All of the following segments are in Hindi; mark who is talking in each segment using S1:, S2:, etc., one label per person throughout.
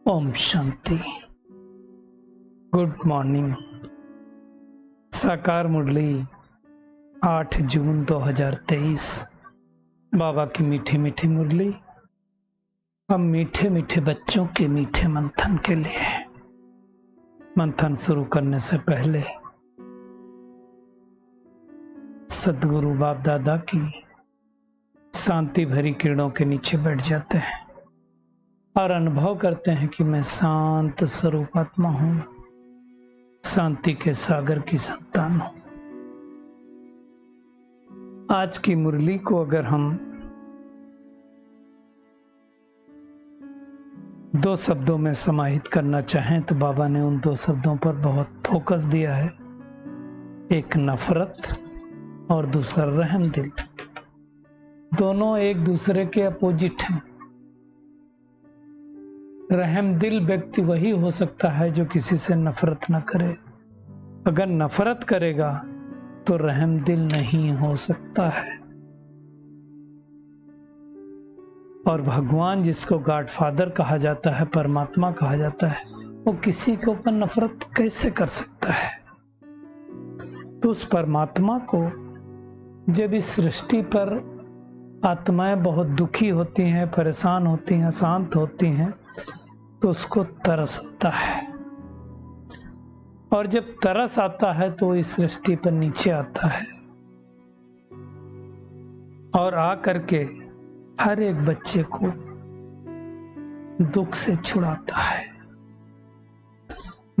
S1: ओम शांति। Good morning. साकार मुरली 8 जून 2023। बाबा की मीठी मीठी मुरली हम मीठे मीठे बच्चों के मीठे मंथन के लिए। मंथन शुरू करने से पहले सद्गुरु बाप दादा की शांति भरी किरणों के नीचे बैठ जाते हैं और अनुभव करते हैं कि मैं शांत स्वरूप आत्मा हूं, शांति के सागर की संतान हूं। आज की मुरली को अगर हम 2 शब्दों में समाहित करना चाहें तो बाबा ने उन 2 शब्दों पर बहुत फोकस दिया है। एक नफरत और दूसरा रहम दिल। दोनों एक दूसरे के अपोजिट हैं। रहम दिल व्यक्ति वही हो सकता है जो किसी से नफरत न करे। अगर नफरत करेगा तो रहम दिल नहीं हो सकता है। और भगवान जिसको गॉड फादर कहा जाता है, परमात्मा कहा जाता है, वो किसी के ऊपर नफरत कैसे कर सकता है? तो उस परमात्मा को जब इस सृष्टि पर आत्माएं बहुत दुखी होती हैं, परेशान होती हैं, शांत होती हैं, तो उसको तरस आता है। और जब तरस आता है तो इस सृष्टि पर नीचे आता है और आकर के हर एक बच्चे को दुख से छुड़ाता है।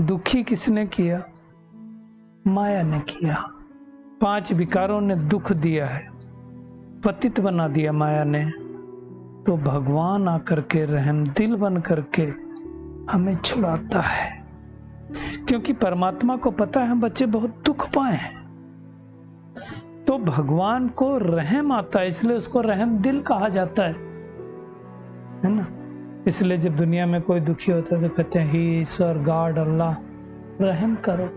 S1: दुखी किसने किया? माया ने किया। 5 विकारों ने दुख दिया है, पतित बना दिया माया ने। तो भगवान आकर के रहम दिल बन करके हमें छुड़ाता है, क्योंकि परमात्मा को पता है हम बच्चे बहुत दुख पाए हैं। तो भगवान को रहम आता है, इसलिए उसको रहम दिल कहा जाता है ना। इसलिए जब दुनिया में कोई दुखी होता है तो कहते हैं ही ईश्वर, गॉड, अल्लाह रहम करो।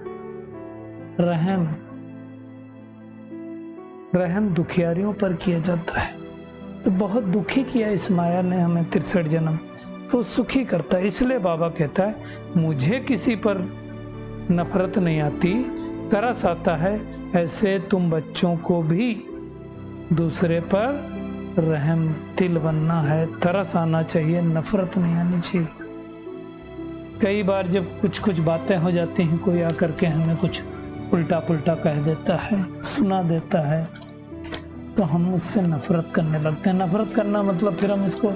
S1: रहम दुखियारियों पर किया जाता है। तो बहुत दुखी किया इस माया ने हमें 63 जन्म, तो सुखी करता है। इसलिए बाबा कहता है मुझे किसी पर नफरत नहीं आती, तरस आता है। ऐसे तुम बच्चों को भी दूसरे पर रहम दिल बनना है, तरस आना चाहिए, नफरत नहीं आनी चाहिए। कई बार जब कुछ कुछ बातें हो जाती हैं, कोई आकर के हमें कुछ उल्टा पुल्टा कह देता है, सुना देता है, तो हम उससे नफरत करने लगते हैं। नफरत करना मतलब फिर हम उसको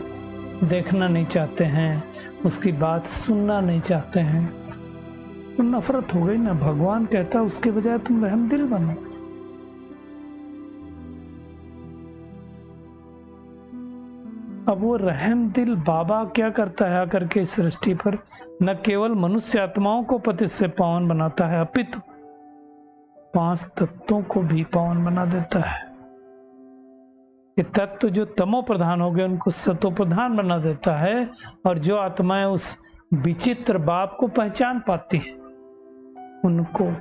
S1: देखना नहीं चाहते हैं, उसकी बात सुनना नहीं चाहते हैं, तो नफरत हो गई ना। भगवान कहता है उसके बजाय तुम रहम दिल बनो। अब वो रहम दिल बाबा क्या करता है आकर के सृष्टि पर? न केवल मनुष्य आत्माओं को पतित से पावन बनाता है, अपितु 5 तत्वों को भी पावन बना देता है। ये तत्व जो तमो प्रधान हो गए उनको सतो प्रधान बना देता है। और जो आत्माएं उस विचित्र बाप को पहचान पाती हैं उनको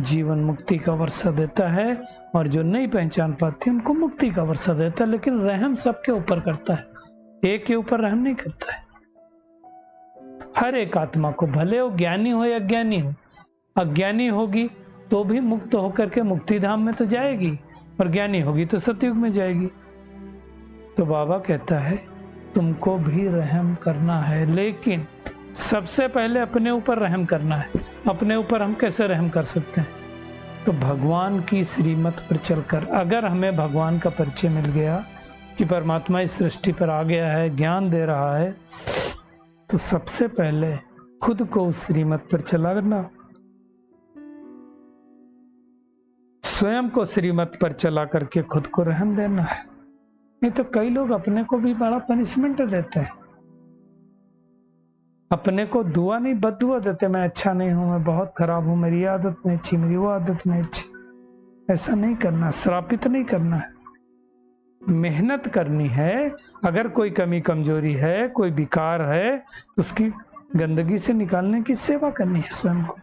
S1: जीवन मुक्ति का वर्षा देता है, और जो नहीं पहचान पाती उनको मुक्ति का वर्षा देता है। लेकिन रहम सबके ऊपर करता है, एक के ऊपर रहम नहीं करता है। हर एक आत्मा को, भले वो ज्ञानी हो या अज्ञानी हो। अज्ञानी होगी तो भी मुक्त होकर के मुक्ति धाम में तो जाएगी, और ज्ञानी होगी तो सतयुग में जाएगी। तो बाबा कहता है तुमको भी रहम करना है, लेकिन सबसे पहले अपने ऊपर रहम करना है। अपने ऊपर हम कैसे रहम कर सकते हैं? तो भगवान की श्रीमत पर चलकर। अगर हमें भगवान का परिचय मिल गया कि परमात्मा इस सृष्टि पर आ गया है, ज्ञान दे रहा है, तो सबसे पहले खुद को उस श्रीमत पर चलाना, स्वयं को श्रीमत पर चला करके खुद को रहम देना है। नहीं तो कई लोग अपने को भी बड़ा पनिशमेंट देते हैं, अपने को दुआ नहीं बददुआ देते। मैं अच्छा नहीं हूं, मैं बहुत खराब हूं, मेरी आदत नहीं अच्छी, मेरी वो आदत नहीं अच्छी। ऐसा नहीं करना, श्रापित नहीं करना है, मेहनत करनी है। अगर कोई कमी कमजोरी है, कोई विकार है, तो उसकी गंदगी से निकालने की सेवा करनी है स्वयं को।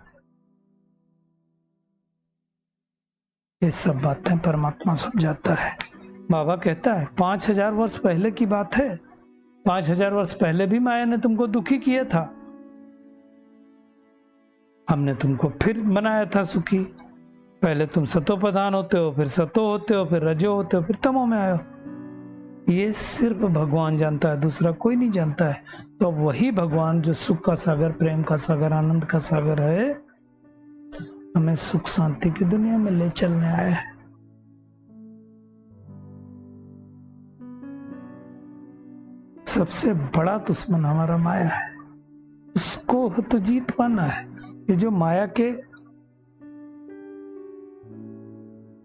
S1: ये सब बातें परमात्मा समझाता है। बाबा कहता है 5000 वर्ष पहले की बात है, 5000 वर्ष पहले भी माया ने तुमको दुखी किया था, हमने तुमको फिर बनाया था सुखी। पहले तुम सतो प्रधान होते हो, फिर सतो होते हो, फिर रजो होते हो, फिर तमो में आए हो। ये सिर्फ भगवान जानता है, दूसरा कोई नहीं जानता है। तो वही भगवान जो सुख का सागर, प्रेम का सागर, आनंद का सागर है, हमें सुख शांति की दुनिया में ले चलने आया है। सबसे बड़ा दुश्मन हमारा माया है, उसको तो जीत पाना है। ये जो माया के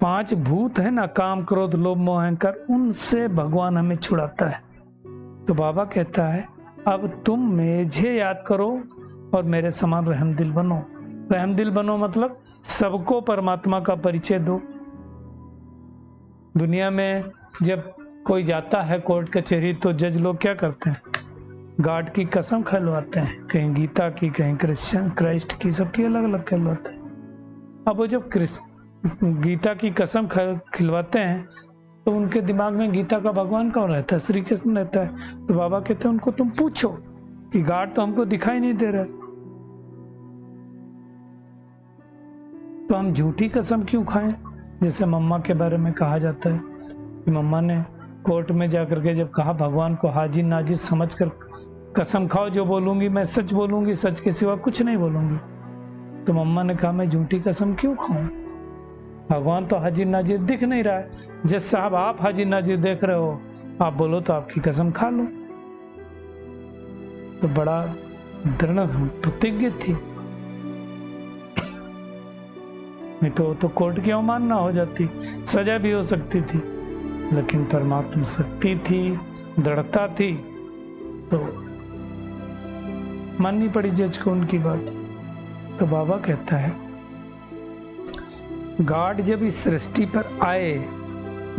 S1: 5 भूत है ना, काम क्रोध लोभ मोह अहंकार, उनसे भगवान हमें छुड़ाता है। तो बाबा कहता है अब तुम मुझे याद करो और मेरे समान रहमदिल बनो। रहमदिल बनो मतलब सबको परमात्मा का परिचय दो। दुनिया में जब कोई जाता है कोर्ट कचहरी तो जज लोग क्या करते हैं, गॉड की कसम खिलवाते हैं, कहीं गीता की, कहीं क्राइस्ट की, सबकी अलग अलग खिलवाते हैं। अब वो जब गीता की कसम खिलवाते हैं तो उनके दिमाग में गीता का भगवान कौन रहता है? श्री कृष्ण रहता है। तो बाबा कहते हैं उनको तुम पूछो कि गॉड तो हमको दिखाई नहीं दे रहा, तो हम झूठी कसम क्यों खाएं? जैसे मम्मा के बारे में कहा जाता है कि मम्मा ने कोर्ट में जाकर के जब कहा भगवान को हाजिर नाजिर समझकर कसम खाओ, जो बोलूंगी मैं सच बोलूंगी, सच के सिवा कुछ नहीं बोलूंगी। तो मम्मा ने कहा मैं झूठी कसम क्यों खाऊं, भगवान तो हाजिर नाजिर दिख नहीं रहा है। जज साहब आप हाजिर नाजिर देख रहे हो, आप बोलो तो आपकी कसम खा लो। तो बड़ा दृढ़ प्रतिज्ञ थी, नहीं तो कोर्ट की अवमानना हो जाती, सजा भी हो सकती थी। लेकिन परमात्मा शक्ति थी, दृढ़ता थी, तो माननी पड़ी जज को उनकी बात। तो बाबा कहता है गॉड जब इस सृष्टि पर आए,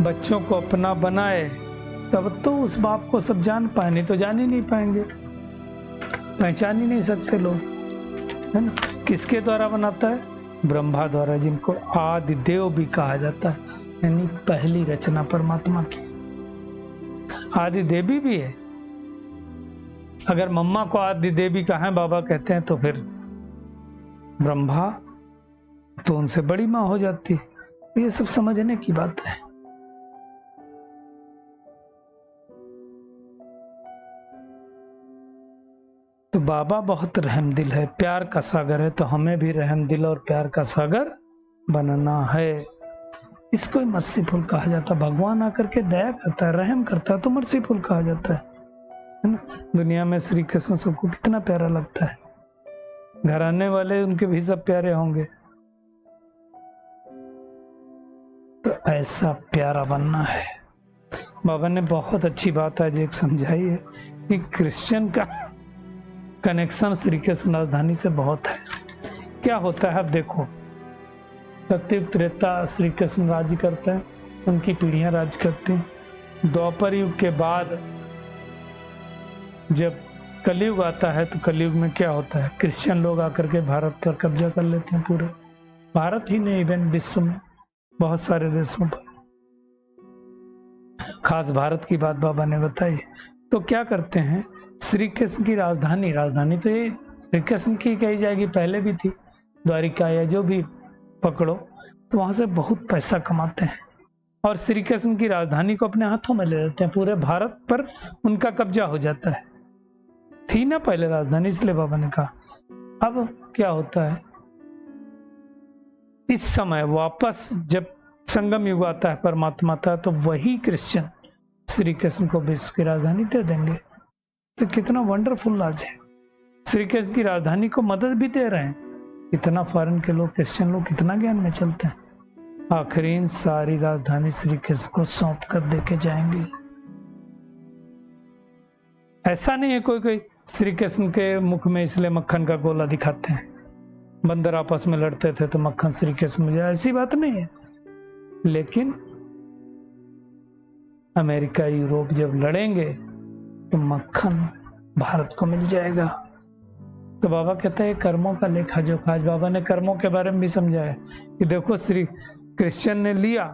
S1: बच्चों को अपना बनाए, तब तो उस बाप को सब जान पाए, नहीं तो जान ही नहीं पाएंगे, पहचान ही नहीं सकते लोग, है ना। किसके द्वारा बनाता है? ब्रह्मा द्वारा, जिनको आदि देव भी कहा जाता है, यानी पहली रचना परमात्मा की। आदि देवी भी है। अगर मम्मा को आदि देवी कहा है बाबा कहते हैं, तो फिर ब्रह्मा तो उनसे बड़ी माँ हो जाती है। ये सब समझने की बात है। तो बाबा बहुत रहमदिल है, प्यार का सागर है, तो हमें भी रहमदिल और प्यार का सागर बनना है। इसको मर्सीफुल कहा जाता है। भगवान आकर के दया करता है, रहम करता है, तो मर्सीफुल कहा जाता है ना। दुनिया में श्री कृष्ण सबको कितना प्यारा लगता है, घर आने वाले उनके भी सब प्यारे होंगे। तो ऐसा प्यारा बनना है। बाबा ने बहुत अच्छी बात आज एक समझाई है कि क्रिश्चियन का कनेक्शन श्री कृष्ण राजधानी से बहुत है। क्या होता है अब देखो, सत्ययुग त्रेता श्री कृष्ण राज्य करते हैं, उनकी पीढ़ियां राज करती हैं। द्वापर युग के बाद जब कलयुग आता है, तो कलयुग में क्या होता है, क्रिश्चियन लोग आकर के भारत पर कब्जा कर लेते हैं। पूरे भारत ही नहीं, इवन विश्व में बहुत सारे देशों पर, खास भारत की बात बाबा ने बताई। तो क्या करते हैं, श्री कृष्ण की राजधानी तो ये श्री कृष्ण की कही जाएगी, पहले भी थी, द्वारिका या जो भी पकड़ो, तो वहां से बहुत पैसा कमाते हैं और श्री कृष्ण की राजधानी को अपने हाथों में ले लेते हैं। पूरे भारत पर उनका कब्जा हो जाता है। थी ना पहले राजधानी, इसलिए बाबा ने कहा। अब क्या होता है, इस समय वापस जब संगम युग आता है, परमात्मा आता है, तो वही क्रिश्चियन श्री कृष्ण को विश्व की राजधानी दे देंगे। तो कितना वंडरफुल आज है, श्री कृष्ण की राजधानी को मदद भी दे रहे हैं। इतना फॉरेन के लोग, क्रिश्चियन लोग कितना ज्ञान में चलते हैं। आखिरी सारी राजधानी श्री कृष्ण को सौंप कर देके जाएंगे। ऐसा नहीं है कोई श्री कृष्ण के मुख में इसलिए मक्खन का गोला दिखाते हैं, बंदर आपस में लड़ते थे तो मक्खन श्री कृष्ण मिल जाए, ऐसी बात नहीं है। लेकिन अमेरिका यूरोप जब लड़ेंगे तो मक्खन भारत को मिल जाएगा। तो बाबा कहते हैं कर्मों का लेखा जोखा। आज बाबा ने कर्मों के बारे में भी समझाया कि देखो श्री क्रिश्चियन ने लिया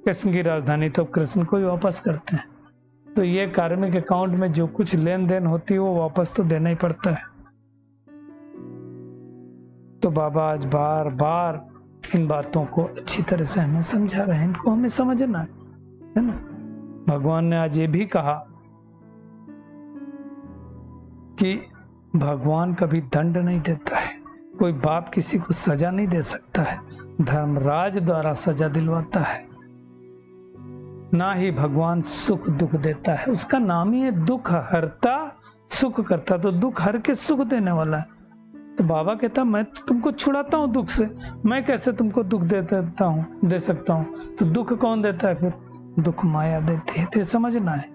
S1: कृष्ण की राजधानी, तो कृष्ण को ही वापस करते हैं। तो ये कार्मिक अकाउंट में जो कुछ लेन देन होती है वो वापस तो देना ही पड़ता है। तो बाबा आज बार बार इन बातों को अच्छी तरह से हमें समझा रहे हैं, इनको हमें समझना है ना। भगवान ने आज ये भी कहा कि भगवान कभी दंड नहीं देता है, कोई बाप किसी को सजा नहीं दे सकता है, धर्मराज द्वारा सजा दिलवाता है। ना ही भगवान सुख दुख देता है, उसका नाम ही है दुख हरता सुख करता, तो दुख हर के सुख देने वाला है। तो बाबा कहता मैं तो तुमको छुड़ाता हूँ दुख से, मैं कैसे तुमको दुख दे सकता हूँ। तो दुख कौन देता है फिर? दुख माया देती है। तो समझना है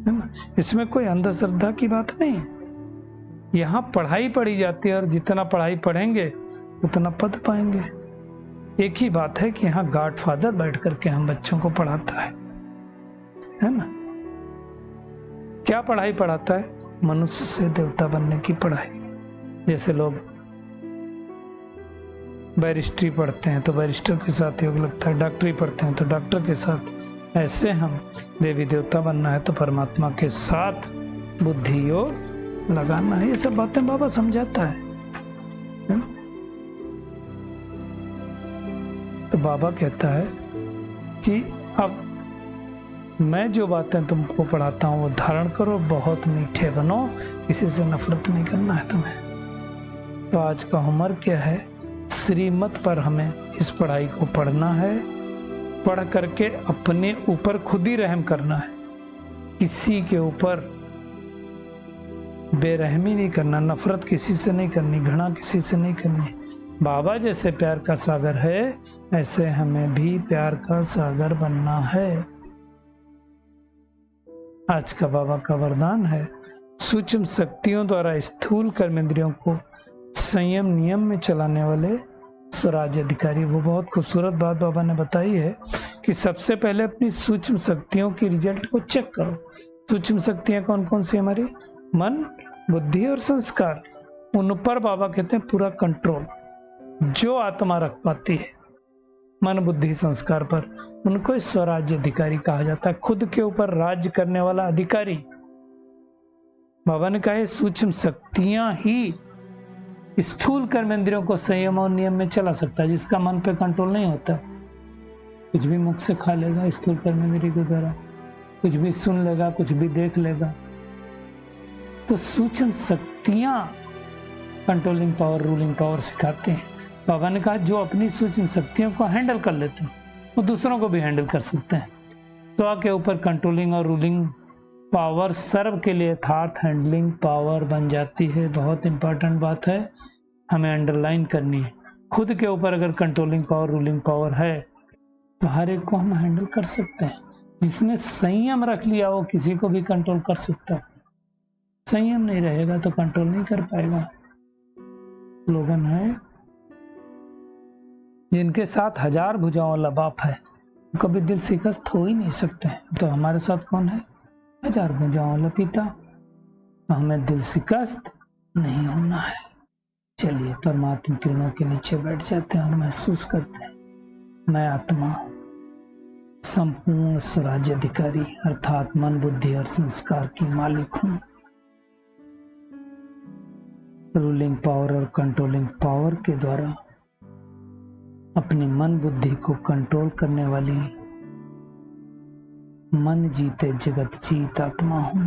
S1: ना, इसमें कोई अंधश्रद्धा की बात नहीं है। यहाँ पढ़ाई पढ़ी जाती है और जितना पढ़ाई पढ़ेंगे उतना पद पाएंगे। एक ही बात है कि यहाँ गॉडफादर बैठ करके हम बच्चों को पढ़ाता है ना। क्या पढ़ाई पढ़ाता है? मनुष्य से देवता बनने की पढ़ाई। जैसे लोग बैरिस्ट्री पढ़ते हैं तो बैरिस्टर के साथ योग लगता है, डॉक्टरी पढ़ते हैं तो डॉक्टर के साथ। ऐसे हम देवी देवता बनना है तो परमात्मा के साथ बुद्धि योग लगाना है। ये सब बातें बाबा समझाता है। तो बाबा कहता है कि अब मैं जो बातें तुमको पढ़ाता हूँ वो धारण करो, बहुत मीठे बनो, किसी से नफरत नहीं करना है तुम्हें। तो आज का होमवर्क क्या है? श्रीमत पर हमें इस पढ़ाई को पढ़ना है, पढ़ करके अपने ऊपर खुद ही रहम करना है, किसी के ऊपर बेरहमी नहीं करना, नफरत किसी से नहीं करनी, घृणा किसी से नहीं करनी। बाबा जैसे प्यार का सागर है ऐसे हमें भी प्यार का सागर बनना है। आज का बाबा का वरदान है, सूक्ष्म शक्तियों द्वारा स्थूल कर्मेंद्रियों को संयम नियम में चलाने वाले स्वराज्य अधिकारी। वो बहुत खूबसूरत बात बाबा ने बताई है कि सबसे पहले अपनी सूक्ष्म शक्तियों की रिजल्ट को चेक करो। सूक्ष्म शक्तियां कौन कौन सी? हमारी मन, बुद्धि और संस्कार। उन पर बाबा कहते हैं पूरा कंट्रोल जो आत्मा रख पाती है मन, बुद्धि, संस्कार पर, उनको स्वराज्य अधिकारी कहा जाता है। खुद के ऊपर राज्य करने वाला अधिकारी। बाबा ने कहा सूक्ष्म शक्तियां ही स्थूल कर्मेंद्रियों को संयम और नियम में चला सकता है। जिसका मन पे कंट्रोल नहीं होता, कुछ भी मुख से खा लेगा स्थूल कर्मेंद्रिय के द्वारा, कुछ भी सुन लेगा, कुछ भी देख लेगा। तो सूक्ष्म शक्तियां कंट्रोलिंग पावर, रूलिंग पावर सिखाते हैं। बाबा ने कहा जो अपनी सूक्ष्म शक्तियों को हैंडल कर लेते हैं वो दूसरों को भी हैंडल कर सकते हैं। तो आपके ऊपर कंट्रोलिंग और रूलिंग पावर सर्व के लिए यथार्थ हैंडलिंग पावर बन जाती है। बहुत इंपॉर्टेंट बात है, हमें अंडरलाइन करनी है। खुद के ऊपर अगर कंट्रोलिंग पावर, रूलिंग पावर है तो हर एक को हम हैंडल कर सकते हैं। जिसने संयम रख लिया वो किसी को भी कंट्रोल कर सकता है। संयम नहीं रहेगा तो कंट्रोल नहीं कर पाएगा। स्लोगन है, जिनके साथ 1000 भुजाओं वाला बाप है कभी दिल शिकस्त हो ही नहीं सकते हैं। तो हमारे साथ कौन है? 1000 भुजाओं वाला पिता। तो हमें दिल शिकस्त नहीं होना है। चलिए परमात्मा किरणों के नीचे बैठ जाते हैं और महसूस करते हैं मैं आत्मा हूँ, संपूर्ण स्वराज्य अधिकारी अर्थात मन, बुद्धि और संस्कार की मालिक हूँ। रूलिंग पावर और कंट्रोलिंग पावर के द्वारा अपनी मन बुद्धि को कंट्रोल करने वाली मन जीते जगत जीत आत्मा हूं।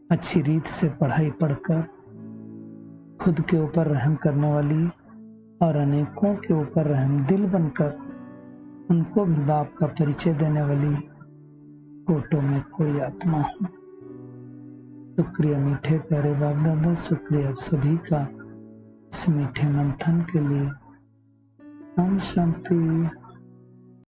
S1: अच्छी रीत से पढ़ाई पढ़कर खुद के ऊपर रहम करने वाली और अनेकों के ऊपर रहम दिल बनकर उनको भी बाप का परिचय देने वाली कोटों में कोई आत्मा हूं। शुक्रिया मीठे प्यारे बाप दादा, शुक्रिया आप सभी का इस मीठे मंथन के लिए। ओम शांति।